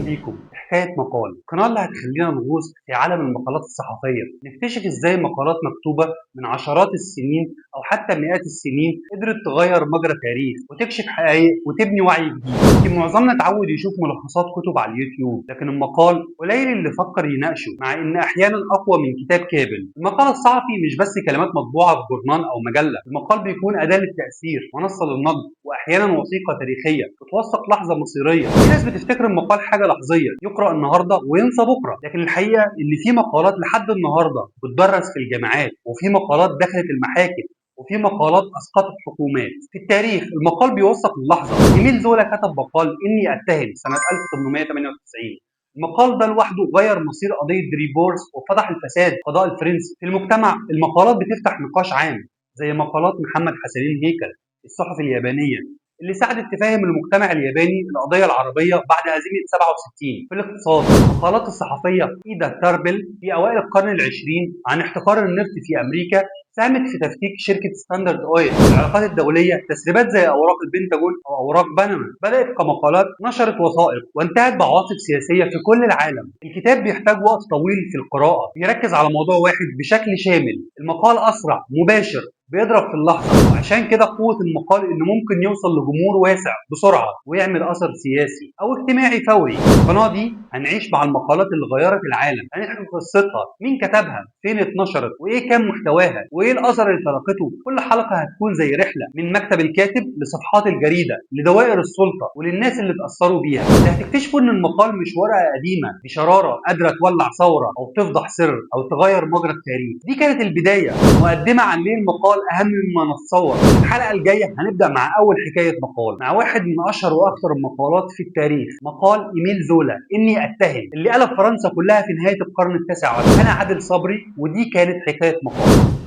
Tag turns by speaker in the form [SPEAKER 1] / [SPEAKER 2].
[SPEAKER 1] بيكم في حكاية مقال، القناة اللي هتخلينا نغوص في عالم المقالات الصحفية، نكتشف ازاي مقالات مكتوبة من عشرات السنين أو حتى مئات السنين قدرت تغير مجرى تاريخ وتكشف حقائق وتبني وعي جديد. يمكن معظمنا اتعود يشوف ملخصات كتب على اليوتيوب، لكن المقال قليل اللي فكر يناقشه، مع إن أحيانا أقوى من كتاب كامل. المقال الصحفي مش بس كلمات مطبوعة في جورنال أو مجلة، المقال بيكون أداة للتأثير، منصة للنقد، واحيانا وثيقه تاريخيه بتوثق لحظه مصيريه. في ناس بتفتكر المقال حاجه لحظيه يقرا النهارده وينسى بكره، لكن الحقيقه ان في مقالات لحد النهارده بتدرس في الجامعات، وفي مقالات دخلت المحاكم، وفي مقالات اسقطت حكومات. في التاريخ المقال بيوثق اللحظه. ايميل زولا كتب مقال اني اتهم سنه 1898. المقال ده لوحده غير مصير قضيه دريبورس وفضح الفساد القضاء الفرنسي في المجتمع. المقالات بتفتح نقاش عام، زي مقالات محمد حسنين هيكل الصحفي اليابانية اللي ساعدت تفهم المجتمع الياباني القضية العربية بعد هزيمة 67. في الاقتصاد، مقالات الصحفية إيدا تاربل في أوائل القرن العشرين عن احتكار النفط في أمريكا ساهمت في تفكيك شركة ستاندرد أويل. العلاقات الدولية، تسريبات زي أوراق البنتاجون أو أوراق بنما بدأت كمقالات نشرت وثائق وانتهت بعواصف سياسية في كل العالم. الكتاب بيحتاج وقت طويل في القراءة، بيركز على موضوع واحد بشكل شامل. المقال أسرع، مباشر، بيضرب في اللحظة، وعشان كده قوة المقال إنه ممكن يوصل لجمهور واسع بسرعة ويعمل أثر سياسي أو اجتماعي فوري. القناة دي هنعيش مع المقالات اللي غيرت العالم، هنحكي قصتها، مين كتبها، فين اتنشرت، وإيه كان محتواها، وإيه الأثر اللي تركته. كل حلقة هتكون زي رحلة من مكتب الكاتب لصفحات الجريدة لدوائر السلطة وللناس اللي اتأثروا بيها. اللي هتكتشفوا إن المقال مش ورقة قديمة بشرارة قادرة تولع ثورة أو تفضح سر أو تغير مجرى التاريخ. دي كانت البداية، مقدمة عن ليه المقال أهم مما نتصور. الحلقة الجاية هنبدأ مع أول حكاية مقال، مع واحد من أشهر وأكثر المقالات في التاريخ، مقال إيميل زولا إني أتهم، اللي قلب فرنسا كلها في نهاية القرن التاسع عشر. أنا عادل صبري، ودي كانت حكاية مقال.